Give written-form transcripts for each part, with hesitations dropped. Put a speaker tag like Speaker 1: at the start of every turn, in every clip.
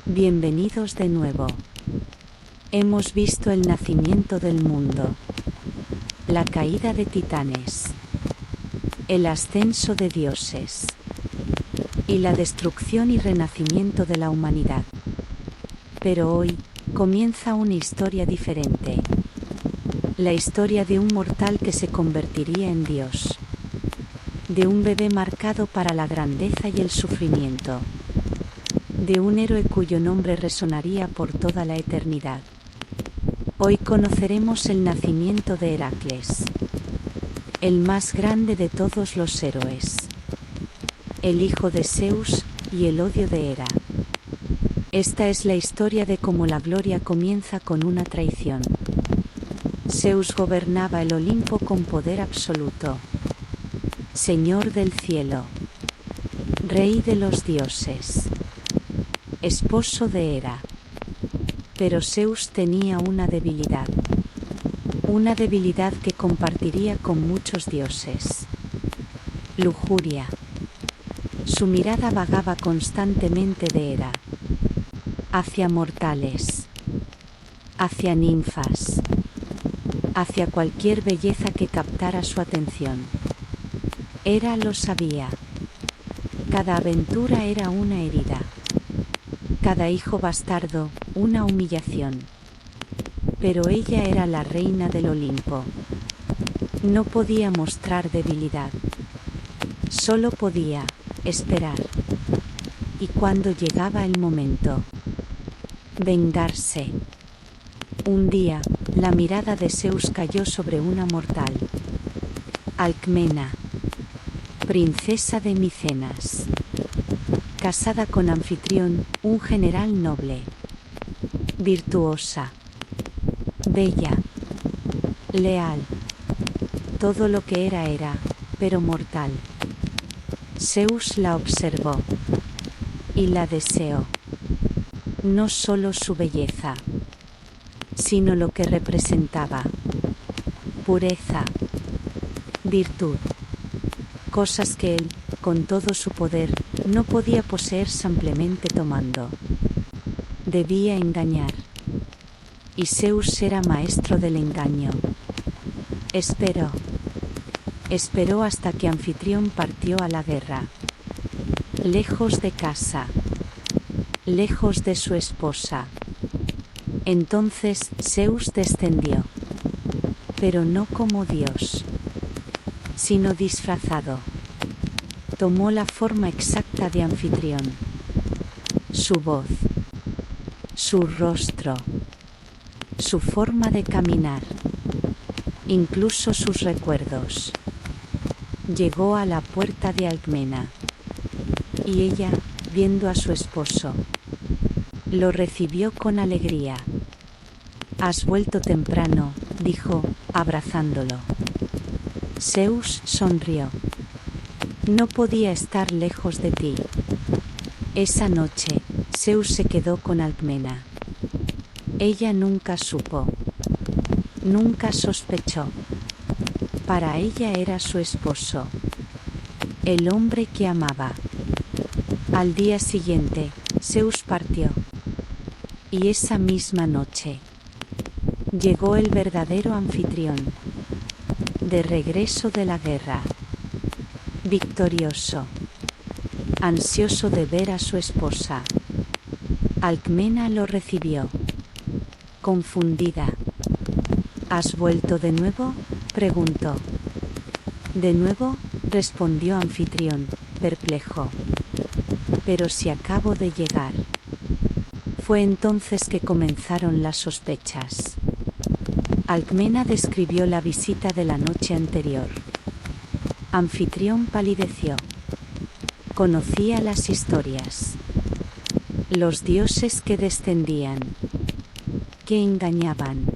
Speaker 1: Bienvenidos de nuevo. Hemos visto el nacimiento del mundo, la caída de titanes, el ascenso de dioses y la destrucción y renacimiento de la humanidad. Pero hoy comienza una historia diferente. La historia de un mortal que se convertiría en Dios. De un bebé marcado para la grandeza y el sufrimiento. De un héroe cuyo nombre resonaría por toda la eternidad. Hoy conoceremos el nacimiento de Heracles, el más grande de todos los héroes, el hijo de Zeus y el odio de Hera. Esta es la historia de cómo la gloria comienza con una traición. Zeus gobernaba el Olimpo con poder absoluto. Señor del cielo, rey de los dioses, esposo de Hera. Pero Zeus tenía una debilidad que compartiría con muchos dioses. Lujuria. Su mirada vagaba constantemente de Hera, hacia mortales, hacia ninfas, hacia cualquier belleza que captara su atención. Hera lo sabía. Cada aventura era una herida. Cada hijo bastardo, una humillación. Pero ella era la reina del Olimpo. No podía mostrar debilidad. Solo podía esperar. Y cuando llegaba el momento, vengarse. Un día, la mirada de Zeus cayó sobre una mortal. Alcmena, princesa de Micenas, casada con Anfitrión, un general noble, virtuosa, bella, leal, todo lo que era, pero mortal. Zeus la observó y la deseó. No solo su belleza, sino lo que representaba: pureza, virtud, cosas que él, con todo su poder, no podía poseer simplemente tomando. Debía engañar. Y Zeus era maestro del engaño. Esperó hasta que Anfitrión partió a la guerra. Lejos de casa, lejos de su esposa. Entonces Zeus descendió. Pero no como Dios, sino disfrazado. Tomó la forma exacta de Anfitrión. Su voz, su rostro, su forma de caminar, incluso sus recuerdos. Llegó a la puerta de Alcmena. Y ella, viendo a su esposo, lo recibió con alegría. «Has vuelto temprano», dijo, abrazándolo. Zeus sonrió. «No podía estar lejos de ti». Esa noche, Zeus se quedó con Alcmena. Ella nunca supo. Nunca sospechó. Para ella era su esposo. El hombre que amaba. Al día siguiente, Zeus partió. Y esa misma noche, llegó el verdadero Anfitrión. De regreso de la guerra. Victorioso. Ansioso de ver a su esposa. Alcmena lo recibió. Confundida. «¿Has vuelto de nuevo?», preguntó. «¿De nuevo?», respondió Anfitrión, perplejo. «Pero si acabo de llegar». Fue entonces que comenzaron las sospechas. Alcmena describió la visita de la noche anterior. Anfitrión palideció. Conocía las historias. Los dioses que descendían, que engañaban,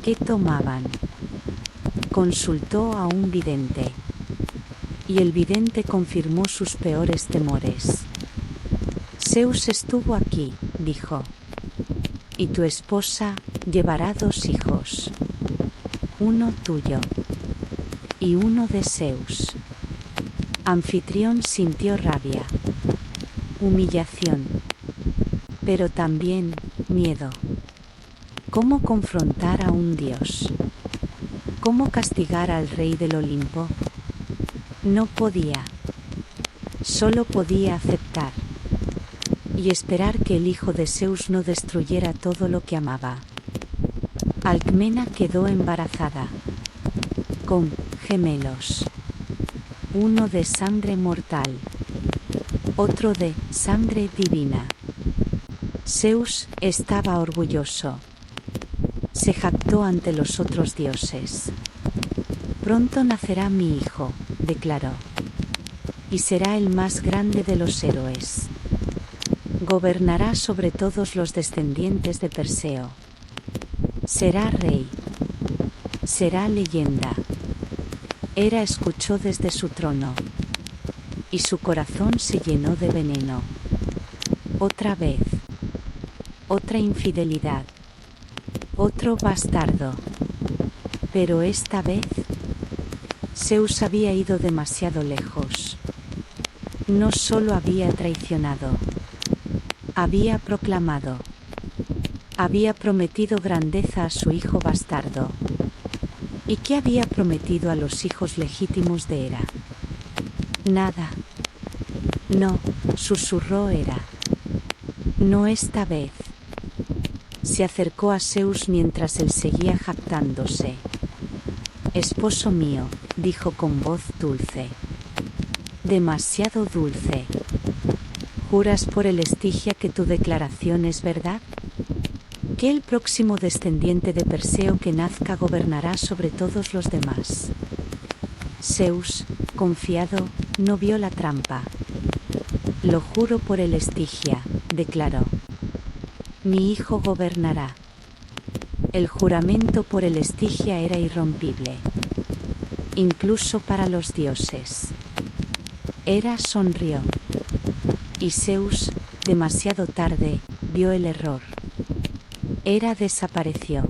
Speaker 1: que tomaban. Consultó a un vidente. Y el vidente confirmó sus peores temores. «Zeus estuvo aquí», dijo. «Y tu esposa llevará 2 hijos. Uno tuyo. Y uno de Zeus». Anfitrión sintió rabia. Humillación. pero también miedo. ¿Cómo confrontar a un dios? ¿Cómo castigar al rey del Olimpo? No podía. Solo podía aceptar. Y esperar que el hijo de Zeus no destruyera todo lo que amaba. Alcmena quedó embarazada. Con gemelos. Uno de sangre mortal. Otro de sangre divina. Zeus estaba orgulloso. Se jactó ante los otros dioses. Pronto nacerá mi hijo, declaró. Y será el más grande de los héroes. Gobernará sobre todos los descendientes de Perseo. Será rey. Será leyenda. Hera escuchó desde su trono. Y su corazón se llenó de veneno. Otra vez. Otra infidelidad. Otro bastardo. Pero esta vez, Zeus había ido demasiado lejos. No solo había traicionado. Había proclamado. Había prometido grandeza a su hijo bastardo. ¿Y qué había prometido a los hijos legítimos de Hera? Nada. No, susurró Hera. No esta vez. Se acercó a Zeus mientras él seguía jactándose. Esposo mío, dijo con voz dulce. Demasiado dulce. ¿Juras por el Estigia que tu declaración es verdad? Que el próximo descendiente de Perseo que nazca gobernará sobre todos los demás. Zeus, confiado, no vio la trampa. Lo juro por el Estigia, declaró. Mi hijo gobernará. El juramento por el Estigia era irrompible. Incluso para los dioses. Hera sonrió. Y Zeus, demasiado tarde, vio el error. Hera desapareció.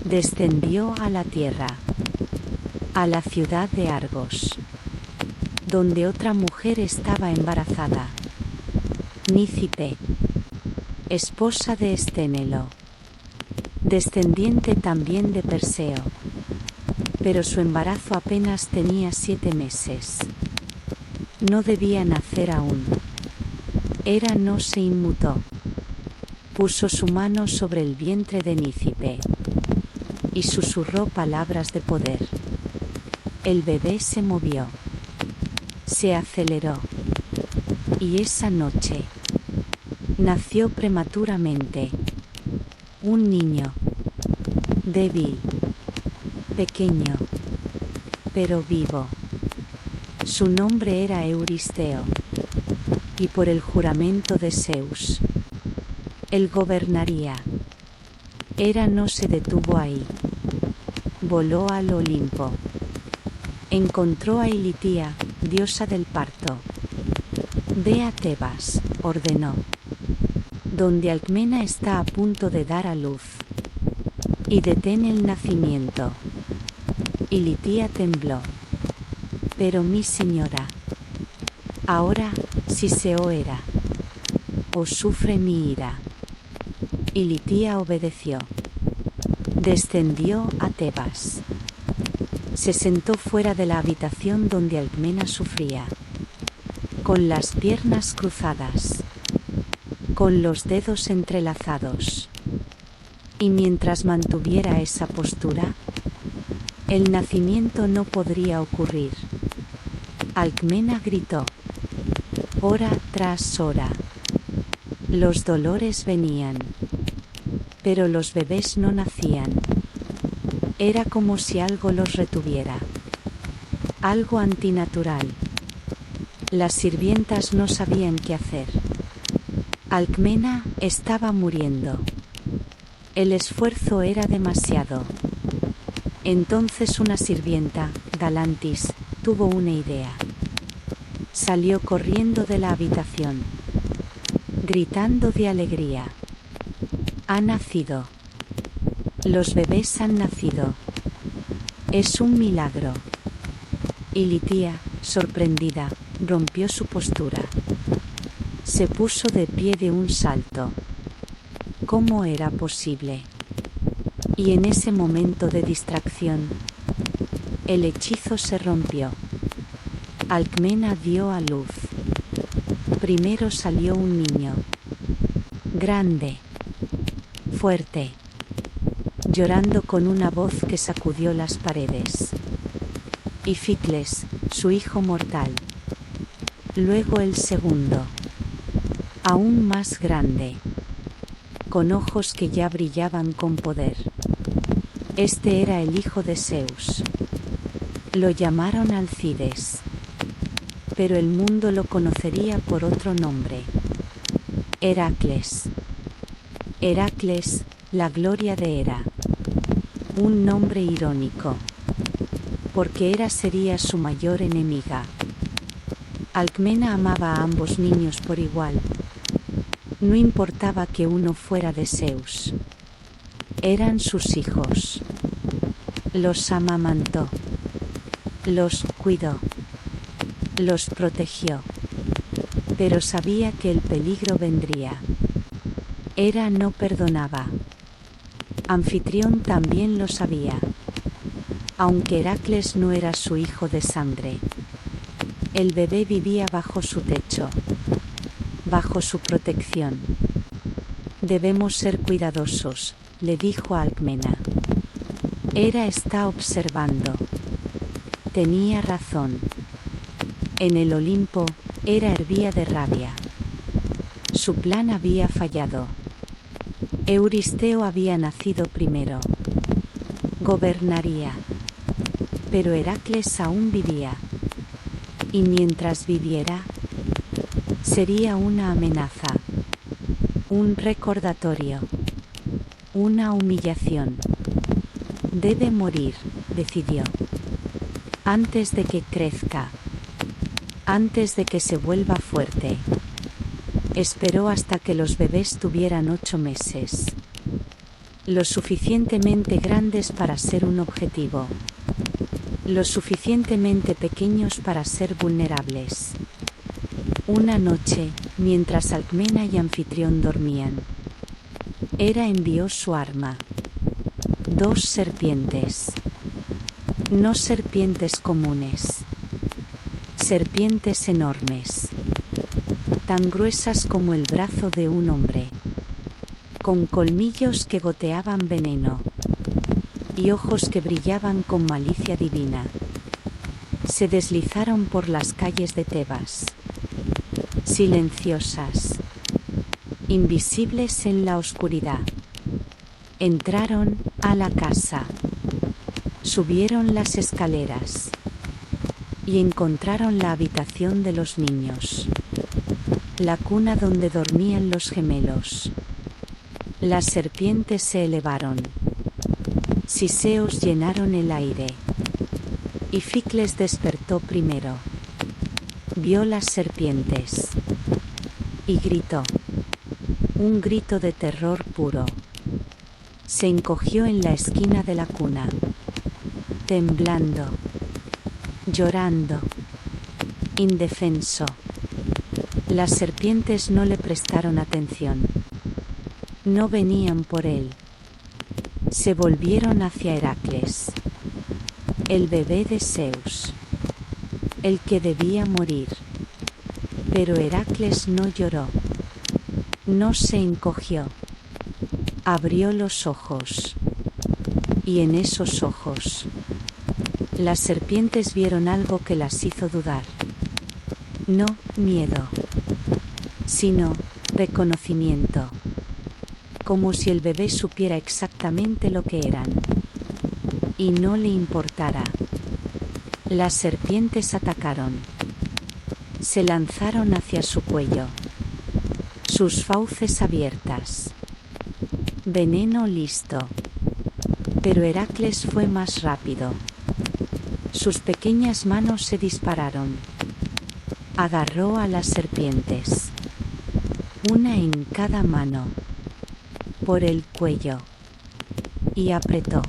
Speaker 1: Descendió a la tierra. A la ciudad de Argos. Donde otra mujer estaba embarazada. Nícipe. Esposa de Esténelo. Descendiente también de Perseo. Pero su embarazo apenas tenía 7 meses. No debía nacer aún. Hera no se inmutó. Puso su mano sobre el vientre de Nícipe. Y susurró palabras de poder. El bebé se movió. Se aceleró. Y esa noche nació prematuramente un niño. Débil. Pequeño. Pero vivo. Su nombre era Euristeo. Y por el juramento de Zeus, él gobernaría. Hera no se detuvo ahí. Voló al Olimpo. Encontró a Ilitia, diosa del parto. Ve a Tebas, ordenó. Donde Alcmena está a punto de dar a luz. Y detén el nacimiento. Ilitia tembló. Pero mi señora. Ahora, si se oirá. O sufre mi ira. Ilitia obedeció. Descendió a Tebas. Se sentó fuera de la habitación donde Alcmena sufría. Con las piernas cruzadas. Con los dedos entrelazados. Y mientras mantuviera esa postura, el nacimiento no podría ocurrir. Alcmena gritó. Hora tras hora. Los dolores venían. Pero los bebés no nacían. Era como si algo los retuviera. Algo antinatural. Las sirvientas no sabían qué hacer. Alcmena estaba muriendo. El esfuerzo era demasiado. Entonces una sirvienta, Galantis, tuvo una idea. Salió corriendo de la habitación, gritando de alegría. Ha nacido. Los bebés han nacido. Es un milagro. Ilitia, sorprendida, rompió su postura. Se puso de pie de un salto. ¿Cómo era posible? Y en ese momento de distracción, el hechizo se rompió. Alcmena dio a luz. Primero salió un niño. Grande. Fuerte. Llorando con una voz que sacudió las paredes. Ificles, su hijo mortal. Luego el segundo. Aún más grande. Con ojos que ya brillaban con poder. Este era el hijo de Zeus. Lo llamaron Alcides. Pero el mundo lo conocería por otro nombre. Heracles. Heracles, la gloria de Hera. Un nombre irónico. Porque Hera sería su mayor enemiga. Alcmena amaba a ambos niños por igual. No importaba que uno fuera de Zeus. Eran sus hijos. Los amamantó. Los cuidó. Los protegió. Pero sabía que el peligro vendría. Hera no perdonaba. Anfitrión también lo sabía. Aunque Heracles no era su hijo de sangre. El bebé vivía bajo su techo. Bajo su protección. Debemos ser cuidadosos, le dijo a Alcmena. Hera está observando. Tenía razón. En el Olimpo, Hera hervía de rabia. Su plan había fallado. Euristeo había nacido primero. Gobernaría. Pero Heracles aún vivía. Y mientras viviera, sería una amenaza. Un recordatorio. Una humillación. Debe morir, decidió. Antes de que crezca. Antes de que se vuelva fuerte. Esperó hasta que los bebés tuvieran 8 meses. Lo suficientemente grandes para ser un objetivo. Lo suficientemente pequeños para ser vulnerables. Una noche, mientras Alcmena y Anfitrión dormían, Hera envió su arma. 2 serpientes. No serpientes comunes. Serpientes enormes. Tan gruesas como el brazo de un hombre. Con colmillos que goteaban veneno. Y ojos que brillaban con malicia divina. Se deslizaron por las calles de Tebas. Silenciosas. Invisibles en la oscuridad. Entraron a la casa. Subieron las escaleras. Y encontraron la habitación de los niños. La cuna donde dormían los gemelos. Las serpientes se elevaron. Siseos llenaron el aire. Ificles despertó primero. Vio las serpientes. Y gritó. Un grito de terror puro. Se encogió en la esquina de la cuna. Temblando. Llorando. Indefenso. Las serpientes no le prestaron atención. No venían por él. Se volvieron hacia Heracles. El bebé de Zeus. El que debía morir. Pero Heracles no lloró. No se encogió. Abrió los ojos. Y en esos ojos, las serpientes vieron algo que las hizo dudar. No miedo, sino reconocimiento. Como si el bebé supiera exactamente lo que eran. Y no le importara. Las serpientes atacaron. Se lanzaron hacia su cuello. Sus fauces abiertas. Veneno listo. Pero Heracles fue más rápido. Sus pequeñas manos se dispararon. Agarró a las serpientes. Una en cada mano. Por el cuello. Y apretó.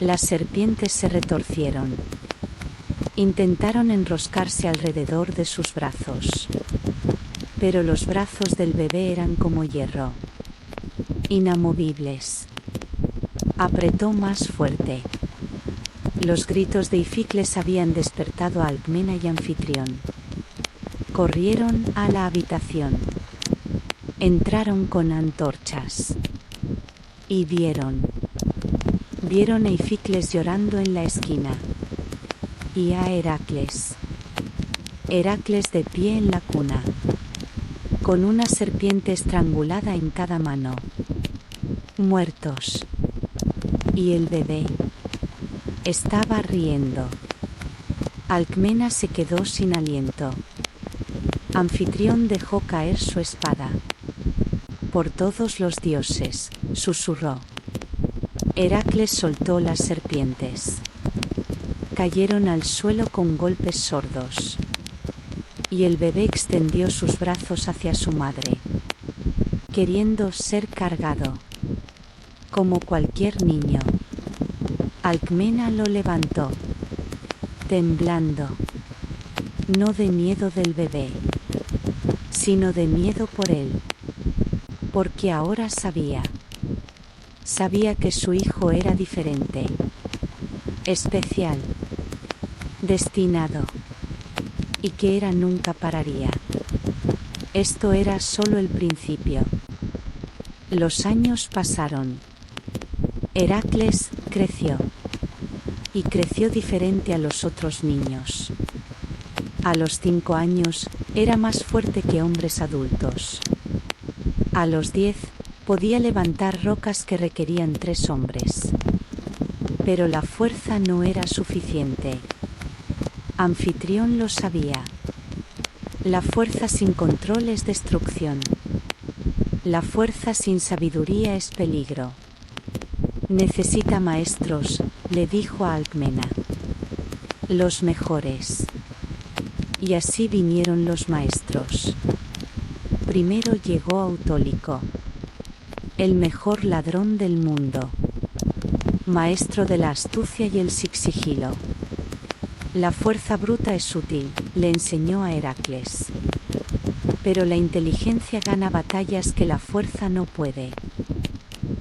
Speaker 1: Las serpientes se retorcieron. Intentaron enroscarse alrededor de sus brazos. Pero los brazos del bebé eran como hierro, inamovibles. Apretó más fuerte. Los gritos de Ificles habían despertado a Alcmena y Anfitrión. Corrieron a la habitación. Entraron con antorchas. Y vieron a Ificles llorando en la esquina. Y a Heracles. Heracles de pie en la cuna, con una serpiente estrangulada en cada mano. Muertos. Y el bebé estaba riendo. Alcmena se quedó sin aliento. Anfitrión dejó caer su espada. Por todos los dioses, susurró. Heracles soltó las serpientes. Cayeron al suelo con golpes sordos. Y el bebé extendió sus brazos hacia su madre, queriendo ser cargado, como cualquier niño. Alcmena lo levantó, temblando, no de miedo del bebé, sino de miedo por él, porque ahora sabía que su hijo era diferente, especial, destinado, y que Hera nunca pararía. Esto era solo el principio. Los años pasaron. Heracles creció. Y creció diferente a los otros niños. A los 5 años, era más fuerte que hombres adultos. A los 10, podía levantar rocas que requerían 3 hombres. Pero la fuerza no era suficiente. Anfitrión lo sabía. La fuerza sin control es destrucción. La fuerza sin sabiduría es peligro. Necesita maestros, le dijo a Alcmena. Los mejores. Y así vinieron los maestros. Primero llegó Autólico, el mejor ladrón del mundo. Maestro de la astucia y el sigilo. La fuerza bruta es útil, le enseñó a Heracles. Pero la inteligencia gana batallas que la fuerza no puede.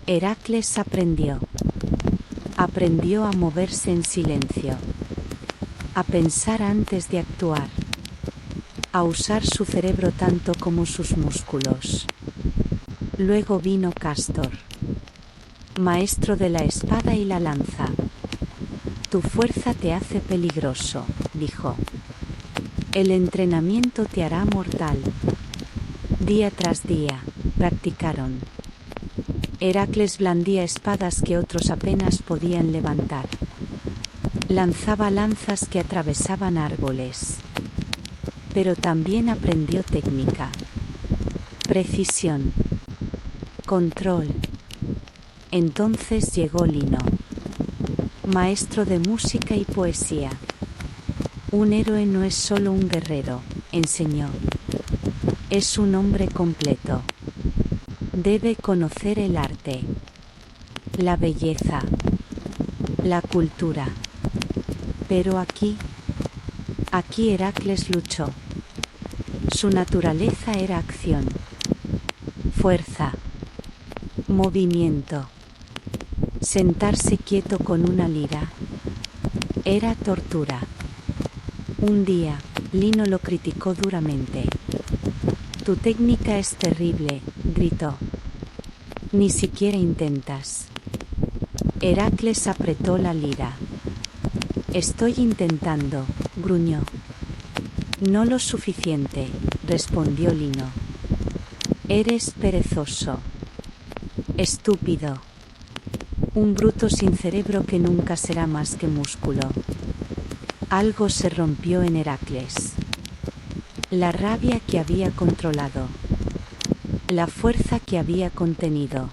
Speaker 1: Heracles aprendió. Aprendió a moverse en silencio. A pensar antes de actuar. A usar su cerebro tanto como sus músculos. Luego vino Cástor. Maestro de la espada y la lanza. Tu fuerza te hace peligroso, dijo. El entrenamiento te hará mortal. Día tras día, practicaron. Heracles blandía espadas que otros apenas podían levantar. Lanzaba lanzas que atravesaban árboles. Pero también aprendió técnica, precisión, control. Entonces llegó Lino. Maestro de música y poesía. Un héroe no es solo un guerrero, enseñó. Es un hombre completo. Debe conocer el arte, la belleza, la cultura. Pero aquí Heracles luchó. Su naturaleza era acción, fuerza, movimiento. Sentarse quieto con una lira era tortura. Un día, Lino lo criticó duramente. Tu técnica es terrible, gritó. Ni siquiera intentas. Heracles apretó la lira. Estoy intentando, gruñó. No lo suficiente, respondió Lino. Eres perezoso. Estúpido. Un bruto sin cerebro que nunca será más que músculo. Algo se rompió en Heracles. La rabia que había controlado. La fuerza que había contenido.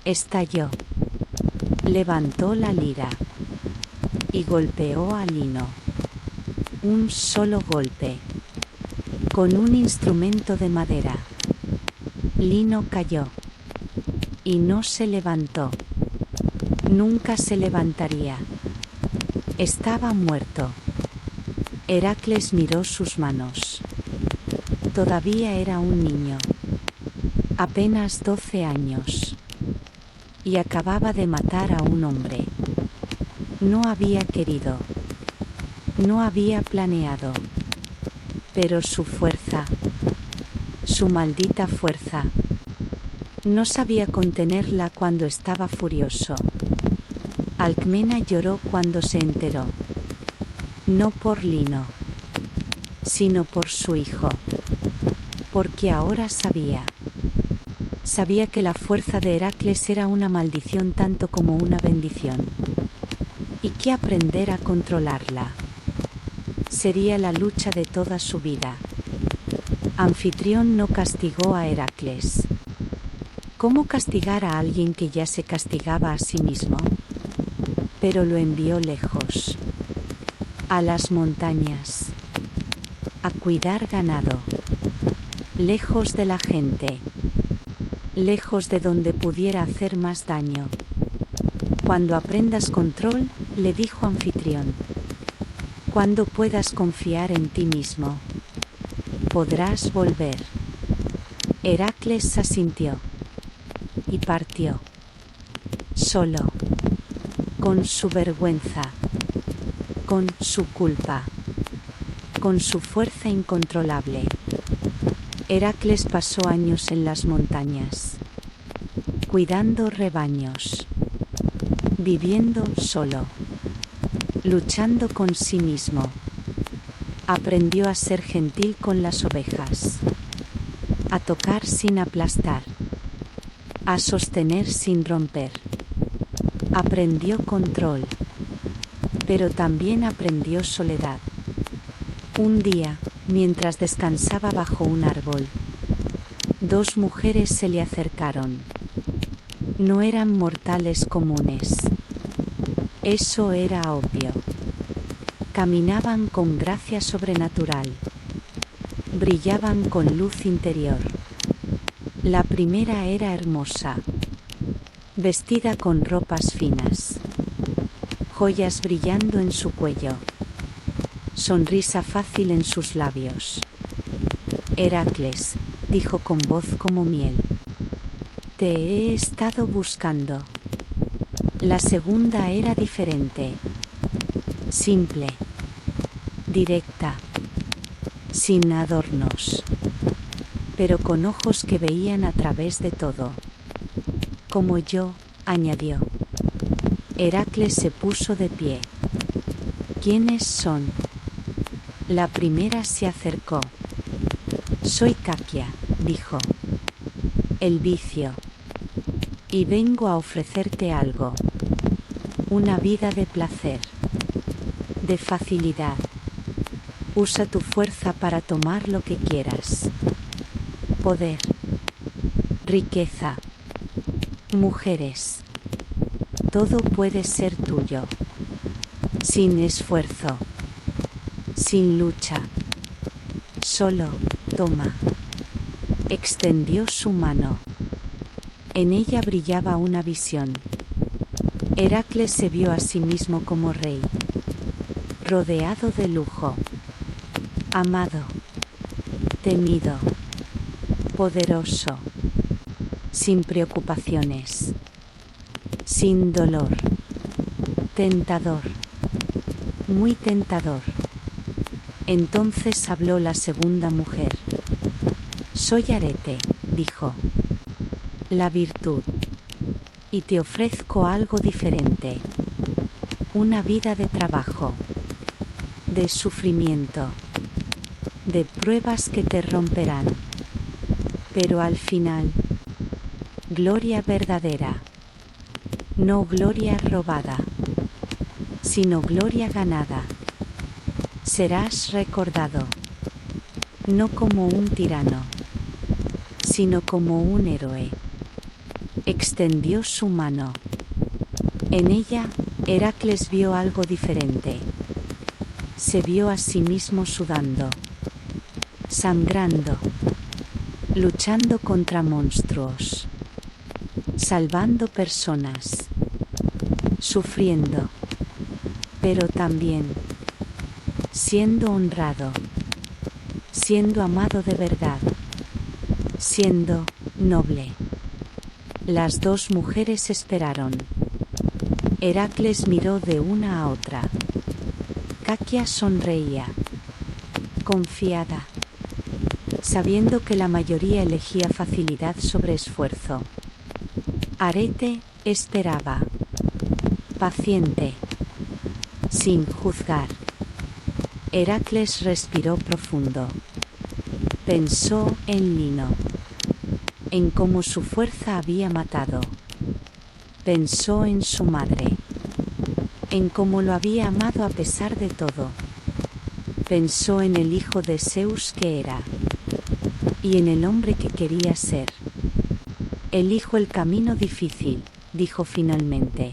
Speaker 1: Estalló. Levantó la lira. Y golpeó a Lino. Un solo golpe. Con un instrumento de madera. Lino cayó. Y no se levantó. Nunca se levantaría. Estaba muerto. Heracles miró sus manos. Todavía era un niño. Apenas 12 años. Y acababa de matar a un hombre. No había querido. No había planeado. Pero su fuerza. Su maldita fuerza. No sabía contenerla cuando estaba furioso. Alcmena lloró cuando se enteró. No por Lino, sino por su hijo. Porque ahora sabía. Sabía que la fuerza de Heracles era una maldición tanto como una bendición. Y que aprender a controlarla sería la lucha de toda su vida. Anfitrión no castigó a Heracles. ¿Cómo castigar a alguien que ya se castigaba a sí mismo? Pero lo envió lejos. A las montañas. A cuidar ganado. Lejos de la gente. Lejos de donde pudiera hacer más daño. Cuando aprendas control, le dijo Anfitrión. Cuando puedas confiar en ti mismo, podrás volver. Heracles asintió. Y partió. Solo. Con su vergüenza. Con su culpa. Con su fuerza incontrolable. Heracles pasó años en las montañas. Cuidando rebaños. Viviendo solo. Luchando con sí mismo. Aprendió a ser gentil con las ovejas. A tocar sin aplastar. A sostener sin romper. Aprendió control. Pero también aprendió soledad. Un día, mientras descansaba bajo un árbol, dos mujeres se le acercaron. No eran mortales comunes. Eso era obvio. Caminaban con gracia sobrenatural. Brillaban con luz interior. La primera era hermosa. Vestida con ropas finas. Joyas brillando en su cuello. Sonrisa fácil en sus labios. Heracles, dijo con voz como miel. Te he estado buscando. La segunda era diferente. Simple. Directa. Sin adornos. Pero con ojos que veían a través de todo. Como yo, añadió. Heracles se puso de pie. ¿Quiénes son? La primera se acercó. Soy Caquia, dijo. El vicio. Y vengo a ofrecerte algo. Una vida de placer. De facilidad. Usa tu fuerza para tomar lo que quieras. Poder. Riqueza. Mujeres. Todo puede ser tuyo. Sin esfuerzo. Sin lucha. Solo, toma. Extendió su mano. En ella brillaba una visión. Heracles se vio a sí mismo como rey. Rodeado de lujo. Amado. Temido. Poderoso. Sin preocupaciones. Sin dolor. Tentador. Muy tentador. Entonces habló la segunda mujer. Soy Arete, dijo. La virtud. Y te ofrezco algo diferente. Una vida de trabajo. De sufrimiento. De pruebas que te romperán. Pero al final, gloria verdadera. No gloria robada, sino gloria ganada. Serás recordado, no como un tirano, sino como un héroe. Extendió su mano. En ella, Heracles vio algo diferente. Se vio a sí mismo sudando, sangrando, luchando contra monstruos, salvando personas, sufriendo, pero también siendo honrado, siendo amado de verdad, siendo noble. Las dos mujeres esperaron. Heracles miró de una a otra. Caquia sonreía, confiada, sabiendo que la mayoría elegía facilidad sobre esfuerzo. Arete esperaba, paciente, sin juzgar. Heracles respiró profundo. Pensó en Lino, en cómo su fuerza había matado. Pensó en su madre, en cómo lo había amado a pesar de todo. Pensó en el hijo de Zeus que era, y en el hombre que quería ser. Elijo el camino difícil, dijo finalmente.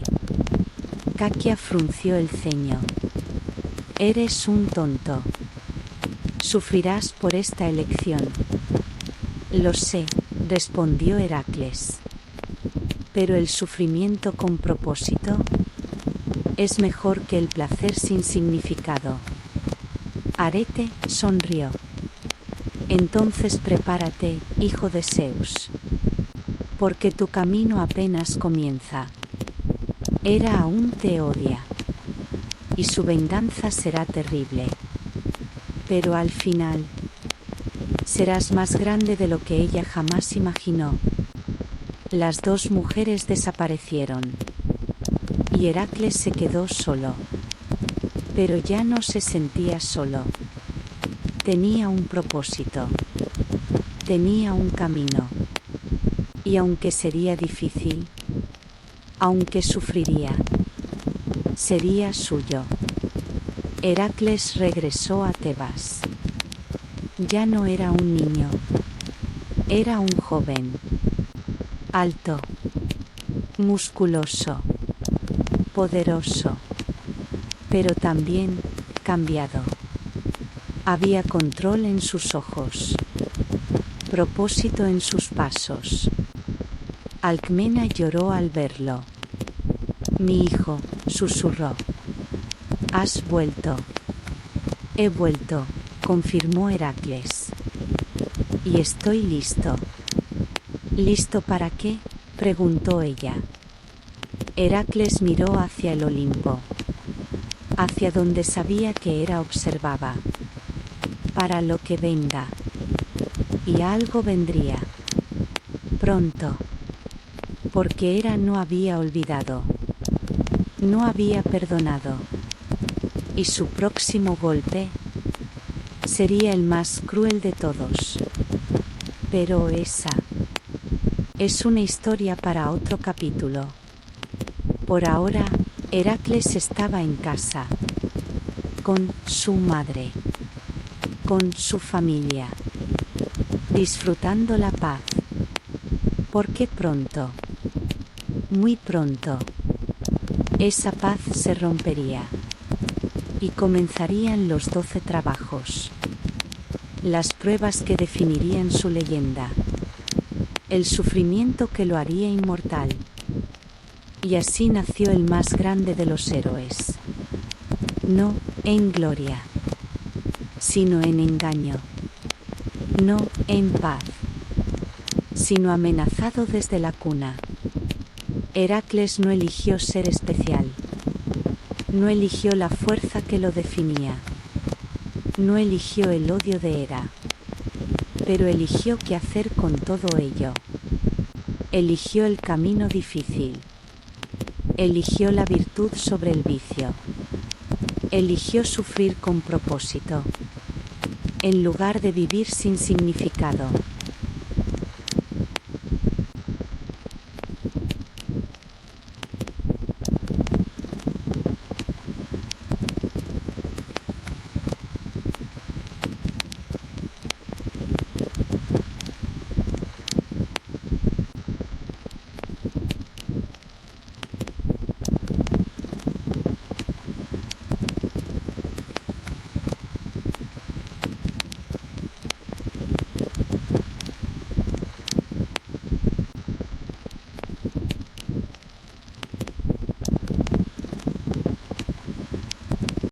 Speaker 1: Caquia frunció el ceño. Eres un tonto. Sufrirás por esta elección. Lo sé, respondió Heracles. Pero el sufrimiento con propósito es mejor que el placer sin significado. Arete sonrió. Entonces prepárate, hijo de Zeus, porque tu camino apenas comienza. Hera aún te odia, y su venganza será terrible. Pero al final, serás más grande de lo que ella jamás imaginó. Las dos mujeres desaparecieron, y Heracles se quedó solo. Pero ya no se sentía solo. Tenía un propósito. Tenía un camino. Y aunque sería difícil, aunque sufriría, sería suyo. Heracles regresó a Tebas. Ya no era un niño. Era un joven. Alto. Musculoso. Poderoso. Pero también cambiado. Había control en sus ojos. Propósito en sus pasos. Alcmena lloró al verlo. Mi hijo, susurró. Has vuelto. He vuelto, confirmó Heracles. Y estoy listo. ¿Listo para qué?, preguntó ella. Heracles miró hacia el Olimpo, hacia donde sabía que Hera observaba. Para lo que venga. Y algo vendría. Pronto. Porque Hera no había olvidado. No había perdonado. Y su próximo golpe sería el más cruel de todos. Pero esa es una historia para otro capítulo. Por ahora, Heracles estaba en casa, con su madre, con su familia, disfrutando la paz. Porque pronto, muy pronto, esa paz se rompería. Y comenzarían los 12 trabajos. Las pruebas que definirían su leyenda. El sufrimiento que lo haría inmortal. Y así nació el más grande de los héroes. No en gloria, sino en engaño. No en paz, sino amenazado desde la cuna. Heracles no eligió ser especial. No eligió la fuerza que lo definía. No eligió el odio de Hera. Pero eligió qué hacer con todo ello. Eligió el camino difícil. Eligió la virtud sobre el vicio. Eligió sufrir con propósito, en lugar de vivir sin significado.